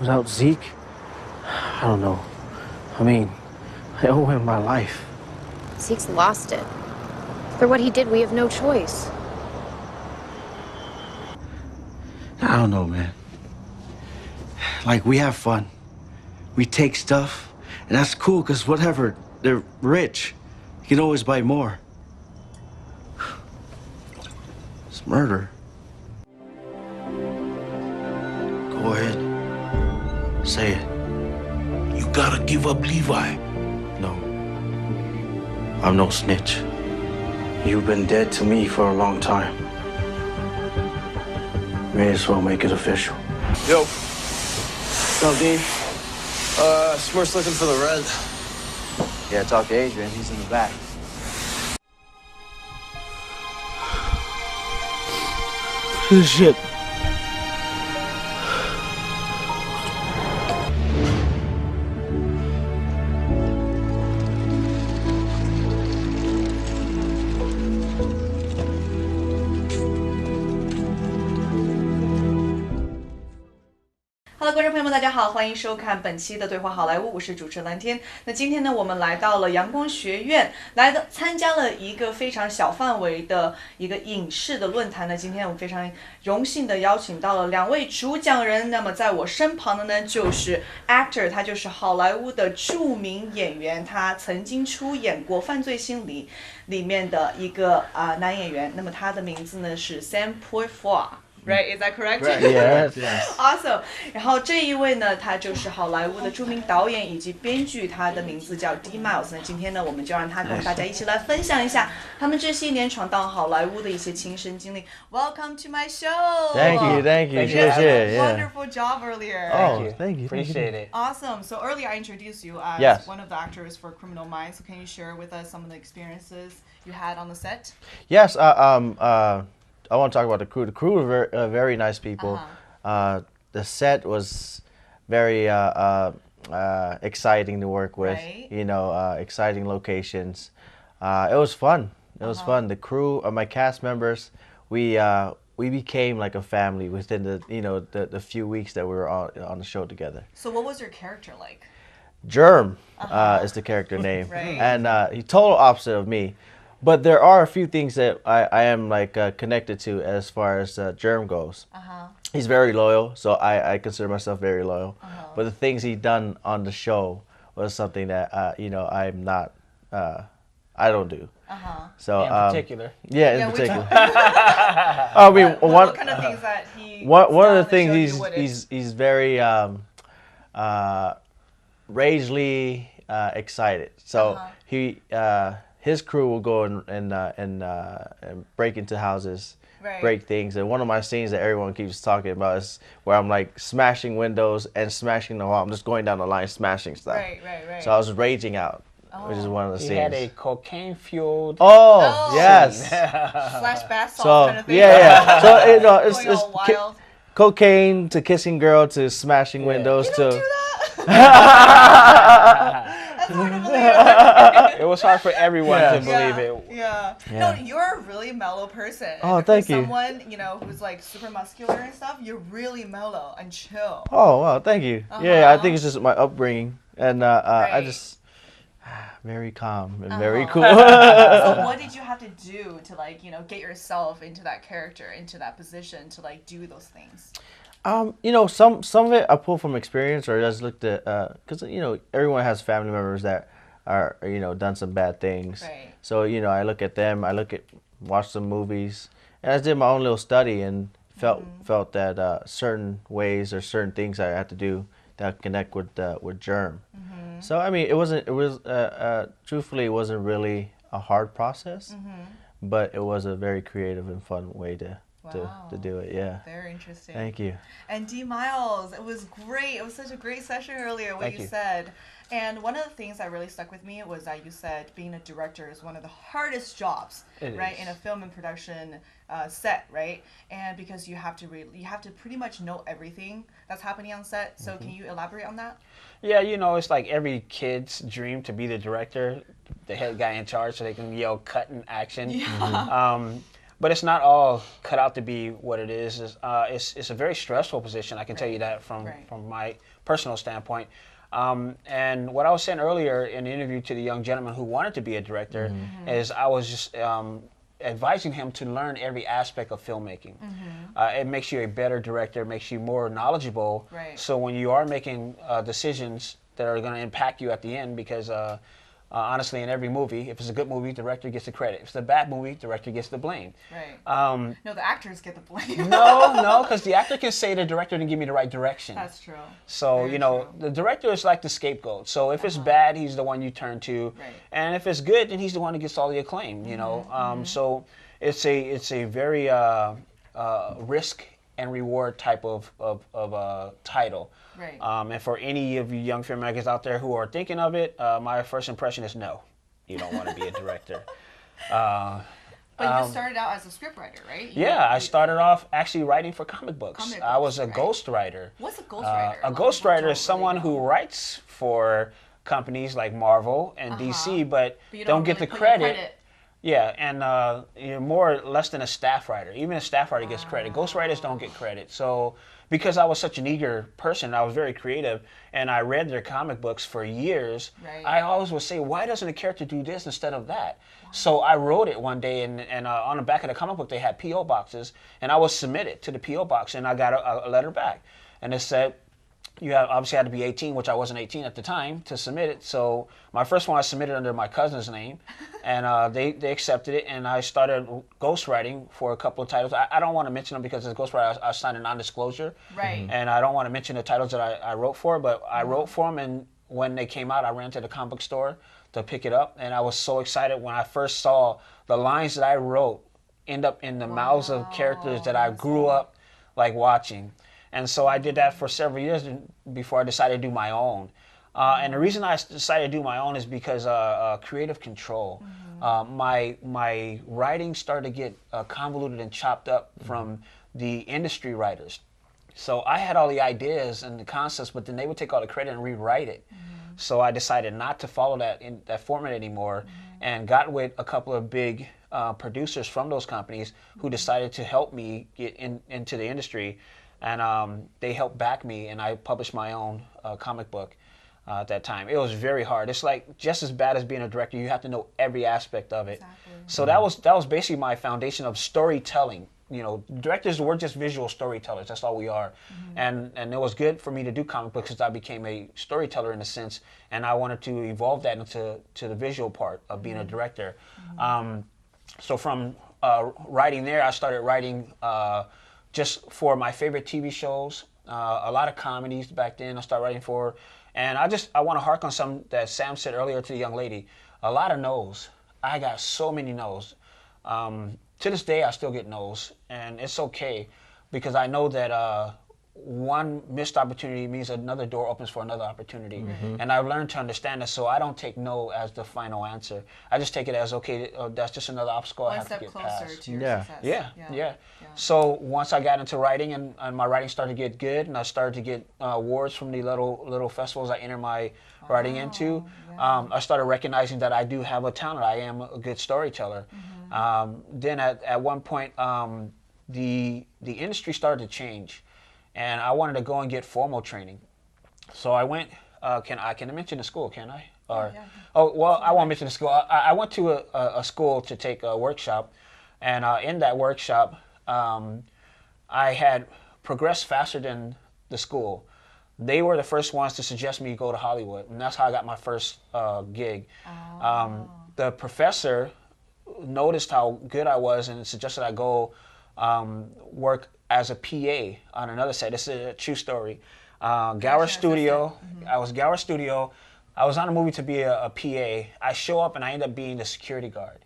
without Zeke, I don't know. I mean, I owe him my life. Zeke's lost it. For what he did, we have no choice. I don't know, man. Like, we have fun. We take stuff, and that's cool, because whatever, they're rich. You can always buy more. It's murder. Go ahead. Say it. You gotta give up Levi. No. I'm no snitch. You've been dead to me for a long time. May as well make it official. Yo. What's up, Dean? Smirk's looking for the red. Yeah, talk to Adrian. He's in the back. Shit. Hello， 观众朋友们，大家好，欢迎收看本期的对话好莱坞，我是主持人蓝天。那今天呢，我们来到了阳光学院，参加了一个非常小范围的一个影视的论坛呢。今天我们非常荣幸的邀请到了两位主讲人。那么在我身旁的呢，就是 actor， 他就是好莱坞的著名演员，他曾经出演过《犯罪心理》里面的一个男演员。那么他的名字呢是 Sam Right? Is that correct? Yes. Awesome. 然后这一位呢，他就是好莱坞的著名导演以及编剧，他的名字叫 DMiles。那今天呢，我们就让他跟大家一起来分享一下他们这些年闯荡好莱坞的一些亲身经历。Welcome to my show. Thank you. You did a wonderful job earlier. Thank you. Appreciate it. Awesome. So earlier I introduced you as Yes. one of the actors for Criminal Minds. So can you share with us some of the experiences you had on the set? Yes. I want to talk about the crew. The crew were very nice people. The set was very exciting to work with. Right. You know, exciting locations. It was fun. It was fun. The crew, my cast members, we became like a family within the few weeks that we were on the show together. So what was your character like? Germ is the character name, Right. and he's total opposite of me. But there are a few things that I am like connected to as far as Germ goes. He's very loyal, so I consider myself very loyal. But the things he done on the show was something that I'm not. I don't do. So In particular. Yeah, in Yeah, particular. I mean, what kind of things that he? One of the things he's very ragely excited. So his crew will go and break into houses, Right. break things. And one of my scenes that everyone keeps talking about is where I'm like smashing windows and smashing the wall. I'm just going down the line smashing stuff. Right. So I was raging out, which is one of the He scenes. had a cocaine-fueled. Oh, yes. Slash bath salts So kind of thing. yeah. So it's Going all wild. cocaine to kissing girl to smashing windows You to. don't do that. That's hard to believe. It was hard for everyone to believe it. Yeah. Yeah. No, you're a really mellow person. Oh, And thank for you. someone, who's like super muscular and stuff, you're really mellow and chill. Oh wow, thank you. Yeah, I think it's just my upbringing, and I Right. just very calm and very cool. So what did you have to do to get yourself into that character, into that position to do those things? Some of it I pull from experience, or I just looked at because everyone has family members that are done some bad things. Right. So I look at them, watch some movies, and I did my own little study and felt that certain ways or certain things I had to do that connect with Germ. So I mean, it was truthfully it wasn't really a hard process, but it was a very creative and fun way to do it. Yeah. Very interesting. Thank you. And DMiles, it was great. It was such a great session earlier, what you said. And one of the things that really stuck with me was that you said being a director is one of the hardest jobs, right, in a film and production set, right? And because you have to pretty much know everything that's happening on set. So can you elaborate on that? Yeah, it's like every kid's dream to be the director, the head guy in charge, so they can yell cut and action. Yeah. but it's not all cut out to be what it is. It's a very stressful position. I can tell you that from my personal standpoint. And what I was saying earlier in the interview to the young gentleman who wanted to be a director is I was just advising him to learn every aspect of filmmaking. It makes you a better director, makes you more knowledgeable. So when you are making decisions that are going to impact you at the end, because honestly, in every movie, if it's a good movie, director gets the credit. If it's a bad movie, director gets the blame. No, the actors get the blame. No, because the actor can say the director didn't give me the right direction. That's true. So, you know, the director is like the scapegoat. So if it's bad, he's the one you turn to. And if it's good, then he's the one who gets all the acclaim, you know. So it's a very risk and reward type of title. And for any of you young filmmakers out there who are thinking of it, my first impression is no, you don't want to be a director. But you started out as a scriptwriter, right? I started off actually writing for comic books. I was a ghostwriter. What's a ghostwriter? A ghostwriter is someone who writes for companies like Marvel and DC, but don't get the credit. Yeah, and you're more or less than a staff writer. Even a staff writer gets credit. Ghostwriters don't get credit. So because I was such an eager person, I was very creative, and I read their comic books for years, I always would say, why doesn't a character do this instead of that? So I wrote it one day, and on the back of the comic book, they had P.O. boxes, and I was submitted to the P.O. box, and I got a letter back. And it said, you obviously had to be 18, which I wasn't 18 at the time, to submit it. So my first one I submitted under my cousin's name, and they accepted it, and I started ghostwriting for a couple of titles. I don't want to mention them because as a ghostwriter, I signed a non-disclosure. And I don't want to mention the titles that I wrote for, but I wrote for them, and when they came out, I ran to the comic book store to pick it up, and I was so excited when I first saw the lines that I wrote end up in the mouths of characters that I grew up like watching. And so I did that for several years before I decided to do my own. And the reason I decided to do my own is because creative control. My writing started to get convoluted and chopped up from the industry writers. So I had all the ideas and the concepts, but then they would take all the credit and rewrite it. So I decided not to follow that format anymore, and got with a couple of big producers from those companies who decided to help me get into the industry. And they helped back me, and I published my own comic book at that time. It was very hard. It's like just as bad as being a director. You have to know every aspect of it. So that was basically my foundation of storytelling. You know, directors, we're just visual storytellers. That's all we are. And it was good for me to do comic books because I became a storyteller in a sense, and I wanted to evolve that into the visual part of being a director. So from writing there, I started writing just for my favorite TV shows, a lot of comedies back then I started writing for. And I want to hark on something that Sam said earlier to the young lady. A lot of no's. I got so many no's. To this day, I still get no's, and it's okay because I know that one missed opportunity means another door opens for another opportunity. And I've learned to understand that, so I don't take no as the final answer. I just take it as, okay, that's just another obstacle I have to get past. One step closer to your success. Yeah. So once I got into writing and my writing started to get good, and I started to get awards from the little festivals I entered my writing into, I started recognizing that I do have a talent. I am a good storyteller. Then at one point, the industry started to change, and I wanted to go and get formal training. So I went. Can I mention the school? Can I? Oh well, I won't mention the school. I went to a school to take a workshop, and in that workshop, I had progressed faster than the school. They were the first ones to suggest me go to Hollywood, and that's how I got my first gig. The professor noticed how good I was and suggested I go work as a PA on another set. This is a true story. Gower Studio. I was Gower Studio. I was on a movie to be a PA. I show up and I end up being the security guard.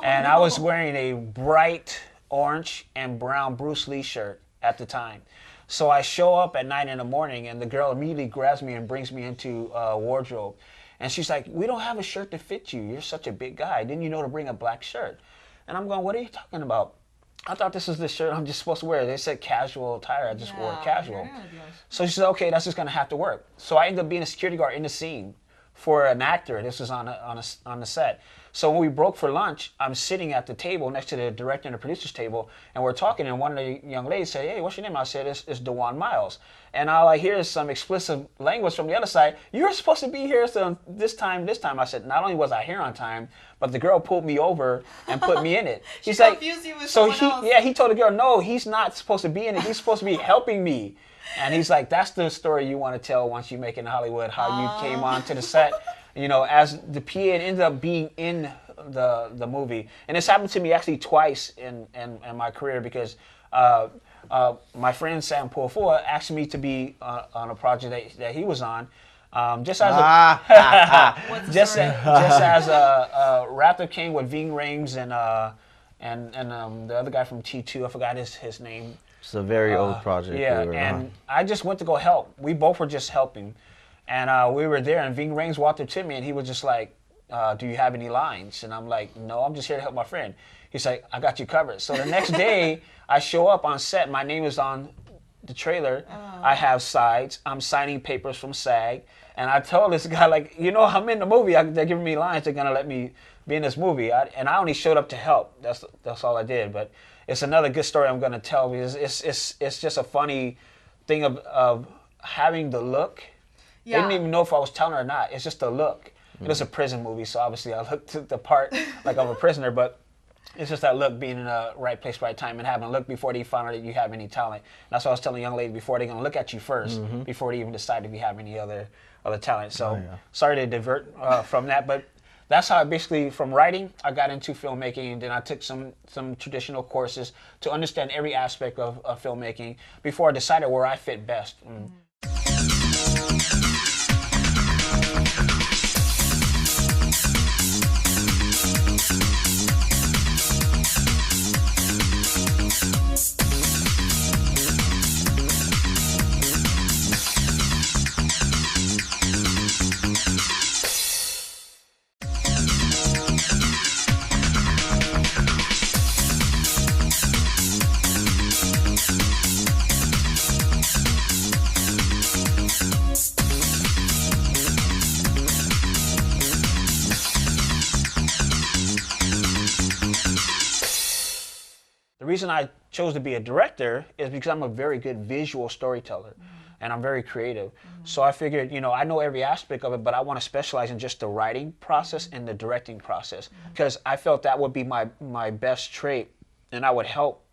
And I was wearing a bright orange and brown Bruce Lee shirt at the time. So I show up at 9 in the morning, and the girl immediately grabs me and brings me into wardrobe. And she's like, we don't have a shirt to fit you. You're such a big guy. Didn't you know to bring a black shirt? And I'm going, what are you talking about? I thought this was the shirt I'm just supposed to wear. They said casual attire. I just wore casual. So she said, okay, that's just going to have to work. So I ended up being a security guard in the scene for an actor. This was on the set. So when we broke for lunch, I'm sitting at the table next to the director and the producer's table, and we're talking, and one of the young ladies said, "Hey, what's your name?" I said, it's DeMiles. And all I hear is some explicit language from the other side. "You're supposed to be here so this time." I said, not only was I here on time, but the girl pulled me over and put me in it. She's like, confused you with someone else. He told the girl, "No, he's not supposed to be in it. He's supposed to be helping me." And he's like, "That's the story you want to tell once you make it in Hollywood, how you came onto the set, as the PA and ended up being in the movie." And this happened to me actually twice in my career because my friend Sam Pulfua asked me to be on a project that he was on, just as a Raptor King with Ving Rhames and the other guy from T2. I forgot his name. It's a very old project. Yeah, and I just went to go help. We both were just helping. And we were there, and Ving Rhames walked up to me, and he was just like, "Do you have any lines?" And I'm like, "No, I'm just here to help my friend." He's like, "I got you covered." So the next day, I show up on set. My name is on the trailer. I have sides. I'm signing papers from SAG. And I told this guy, like, I'm in the movie. They're giving me lines. They're going to let me be in this movie. And I only showed up to help. That's all I did. But it's another good story I'm going to tell because it's just a funny thing of having the look. Yeah. I didn't even know if I was telling her or not. It's just the look. It was a prison movie, so obviously I looked the part like I'm a prisoner, but it's just that look, being in the right place, right time, and having a look before they find out that you have any talent. And that's what I was telling the young lady before. They're going to look at you first before they even decide if you have any other talent. So sorry to divert from that, but that's how I basically, from writing, I got into filmmaking, and then I took some traditional courses to understand every aspect of filmmaking before I decided where I fit best. The reason I chose to be a director is because I'm a very good visual storyteller, and I'm very creative. So I figured, I know every aspect of it, but I want to specialize in just the writing process and the directing process, because I felt that would be my best trait, and I would help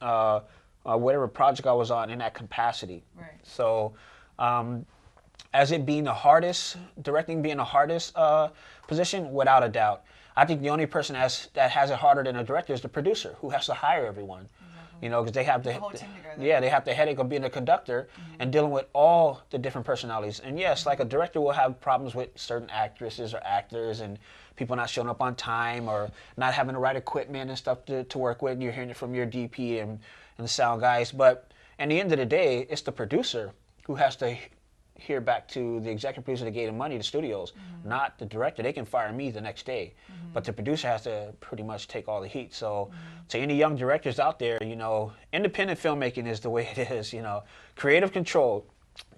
whatever project I was on in that capacity. Right. So as it being the hardest, directing being the hardest position, without a doubt. I think the only person that has it harder than a director is the producer, who has to hire everyone. Because they have the whole team together. Yeah, they have the headache of being a conductor and dealing with all the different personalities. And yes, like a director will have problems with certain actresses or actors and people not showing up on time or not having the right equipment and stuff to work with. You're hearing it from your DP and the sound guys. But at the end of the day, it's the producer who has to hear back to the executive producer that gave the money to studios, not the director. They can fire me the next day, but the producer has to pretty much take all the heat. So to any young directors out there, independent filmmaking is the way it is, creative control.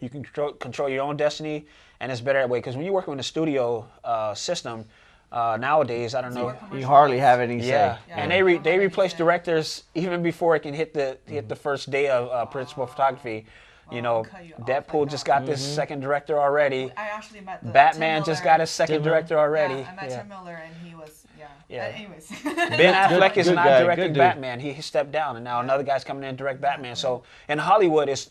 You can control your own destiny, and it's better that way, because when you're working with a studio system, nowadays, I don't know. You hardly have any say. Yeah, and they replace directors even before it can hit the first day of principal photography. Deadpool just got this second director already. I actually met the Batman just got his second director already. Yeah, I met Tim Miller, and he was, anyways. Ben Affleck is not directing Batman. He stepped down, and now another guy's coming in and direct Batman. So in Hollywood, it's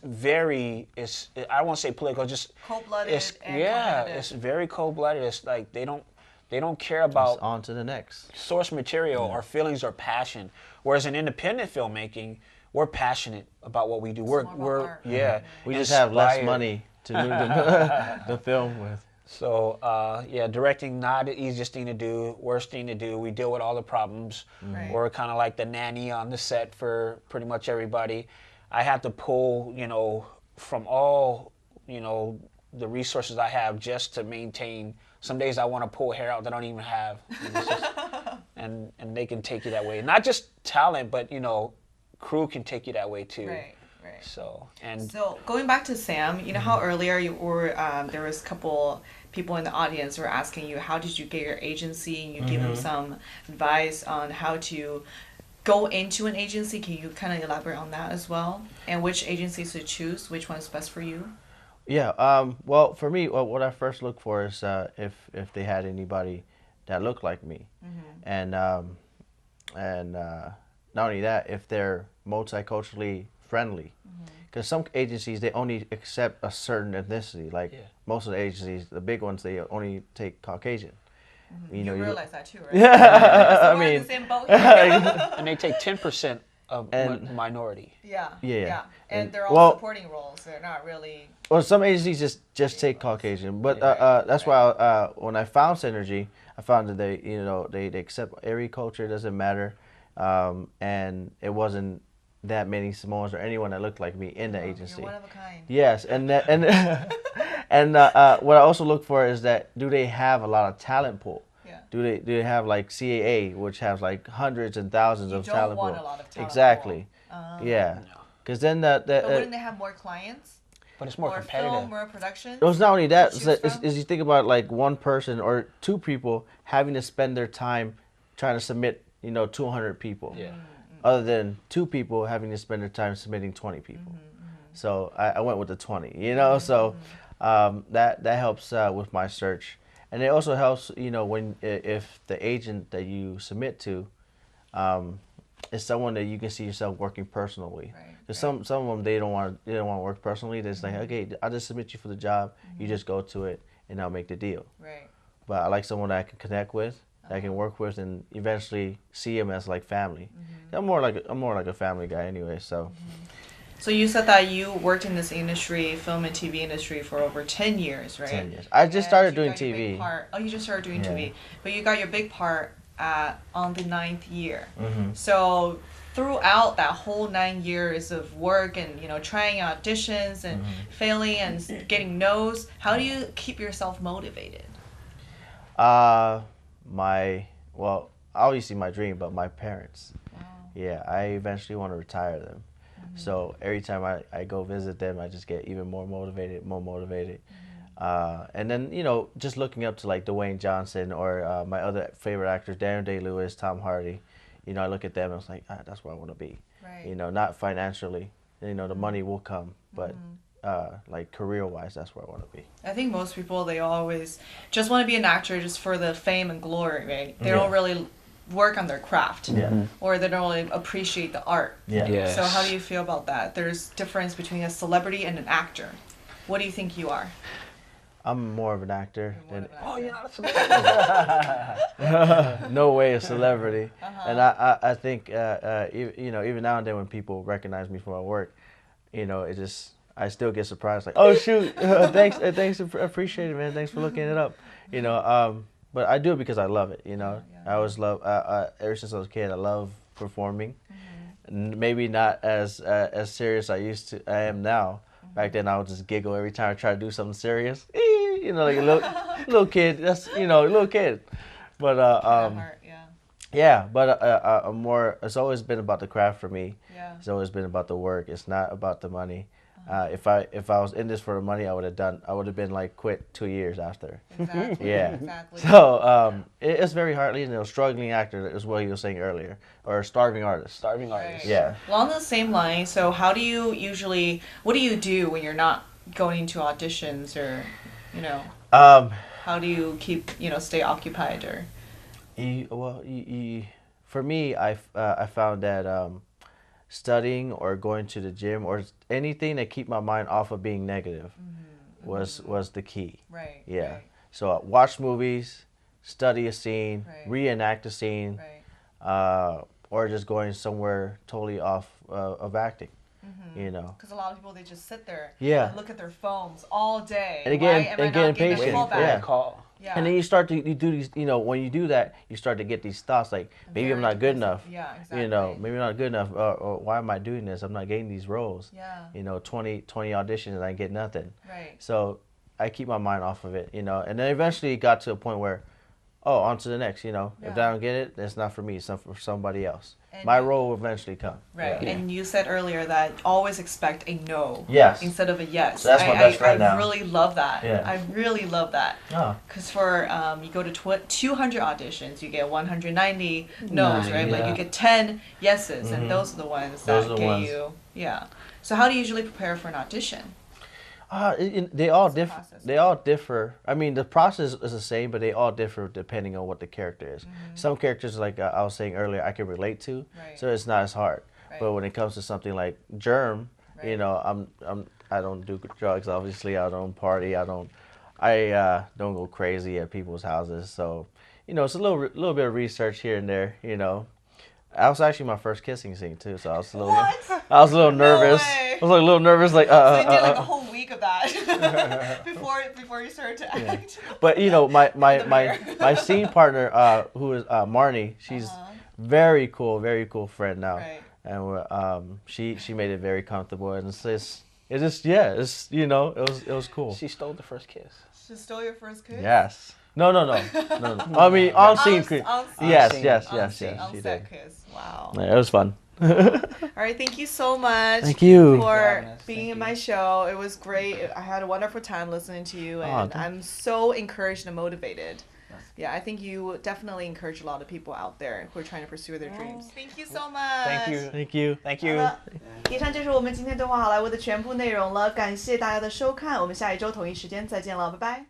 I won't say political, just cold-blooded. It's very cold-blooded. It's like they don't care about just on to the next source material or feelings or passion. Whereas in independent filmmaking, we're passionate about what we do. We just have less money to do the film with. So directing, not the easiest thing to do, worst thing to do. We deal with all the problems. Right. We're kind of like the nanny on the set for pretty much everybody. I have to pull, from all, the resources I have just to maintain. Some days I want to pull hair out that I don't even have. And they can take you that way. Not just talent, but, crew can take you that way too. Right. Right. So going back to Sam, you know how earlier you were there was a couple people in the audience who were asking you how did you get your agency, and you gave them some advice on how to go into an agency. Can you kind of elaborate on that as well, and which agencies to choose, which one is best for you? Yeah. Well, for me, what I first look for is if they had anybody that looked like me, and not only that, if they're multiculturally friendly. Because some agencies, they only accept a certain ethnicity. Like most of the agencies, the big ones, they only take Caucasian. You realize that too, right? Yeah. I mean, the same boat and they take 10% of minority. Yeah. And they're all supporting roles. They're not really. Well, some agencies just take Caucasian, but that's why when I found Synergy, I found that they accept every culture. It doesn't matter, and it wasn't that many Samoans or anyone that looked like me in the agency. You're one of a kind. Yes, and what I also look for is that do they have a lot of talent pool? Yeah. Do they have like CAA, which has like hundreds and thousands of talent pool? You don't want a lot of talent exactly. pool. Yeah. Because then but wouldn't they have more clients? But it's more competitive. Film, more production. It's not only that. Is you think about like one person or two people having to spend their time trying to submit 200 people. Yeah. Other than two people having to spend their time submitting 20 people. So I went with the 20, so that helps with my search. And it also helps, when if the agent that you submit to is someone that you can see yourself working personally. Because some of them, they don't want to work personally. They're just like, okay, I'll just submit you for the job. You just go to it and I'll make the deal. Right. But I like someone that I can connect with, that I can work with, and eventually see him as like family. I'm more like a family guy anyway. So. So you said that you worked in this industry, film and TV industry, for over 10 years, right? 10 years. I just started doing TV. You just started doing TV, but you got your big part on the 9th year. Mm-hmm. So throughout that whole 9 years of work and trying auditions and failing and getting no's, how do you keep yourself motivated? Obviously my dream, but my parents. Wow. Yeah, I eventually want to retire them. So every time I go visit them, I just get even more motivated. And then, just looking up to like Dwayne Johnson or my other favorite actors, Daniel Day-Lewis, Tom Hardy, I look at them and I was like, that's where I want to be. Right. Not financially, the money will come, but like career-wise, that's where I want to be. I think most people, they always just want to be an actor just for the fame and glory, right? They don't really work on their craft, or they don't really appreciate the art. Yes. So how do you feel about that? There's difference between a celebrity and an actor. What do you think you are? I'm more of an actor. You're not a celebrity. No way a celebrity. And I think even now and then when people recognize me for my work, I still get surprised, like, oh shoot, thanks, appreciate it, man, thanks for looking it up, but I do it because I love it, I always love, ever since I was a kid, I love performing. Maybe not as serious I am now. Back then I would just giggle every time I try to do something serious, like a little kid, that's, little kid. But I'm more, it's always been about the craft for me. It's always been about the work. It's not about the money. If I was in this for the money, I would have been like quit 2 years after. Exactly. Exactly. So it's very hard. Struggling actor is what you were saying earlier, or starving artist. Right. Yeah. Along the same line, so what do you do when you're not going to auditions, or how do you keep stay occupied, or? For me, I found that studying or going to the gym or anything that keep my mind off of being negative was the key. Right. Yeah. Right. So watch movies, study a scene, reenact a scene, or just going somewhere totally off of acting. Because a lot of people, they just sit there and look at their phones all day. And get impatient. Yeah. And then you start to do these, when you do that, you start to get these thoughts like, maybe I'm not good enough. Yeah, exactly. Maybe I'm not good enough. Or why am I doing this? I'm not getting these roles. Yeah. 20 auditions and I get nothing. Right. So I keep my mind off of it, And then eventually it got to a point where, oh, on to the next. You know, if I don't get it, it's not for me. It's for somebody else. My role will eventually come. Right. Yeah. And you said earlier that always expect a no. Yes. Instead of a yes. So that's my best friend now. I really love that. Yeah. I really love that. Because for you go to 200 auditions, you get 190 no's, right? But you get 10 yeses, and those are the ones that get you. Yeah. So how do you usually prepare for an audition? They all differ. They all differ. I mean, the process is the same, but they all differ depending on what the character is. Some characters, like I was saying earlier, I can relate to, so it's not as hard. But when it comes to something like Germ, you know, I don't do drugs. Obviously, I don't party. I don't go crazy at people's houses. So, you know, it's a little bit of research here and there. You know, that was actually my first kissing scene too. So I was a little nervous. I was like a little nervous, like. So you did like a whole week of that before you started to act. But you know, my scene partner, who is Marnie, she's very cool friend now, and she made it very comfortable, and it's you know, it was cool. She stole the first kiss. She stole your first kiss? Yes. No. I mean, on scene. Yes. She did. Kiss. Wow. Yeah, it was fun. All right, thank you so much. Thank you for being in my show. It was great. I had a wonderful time listening to you, and I'm so encouraged and motivated. Yeah, I think you definitely encourage a lot of people out there who are trying to pursue their dreams. Thank you so much. Thank you. 以上就是我们今天对话好莱坞的全部内容了，感谢大家的收看，我们下一周同一时间再见了，拜拜。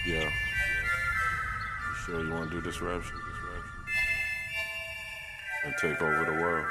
Yeah. You sure you want to do this rap shit? And take over the world?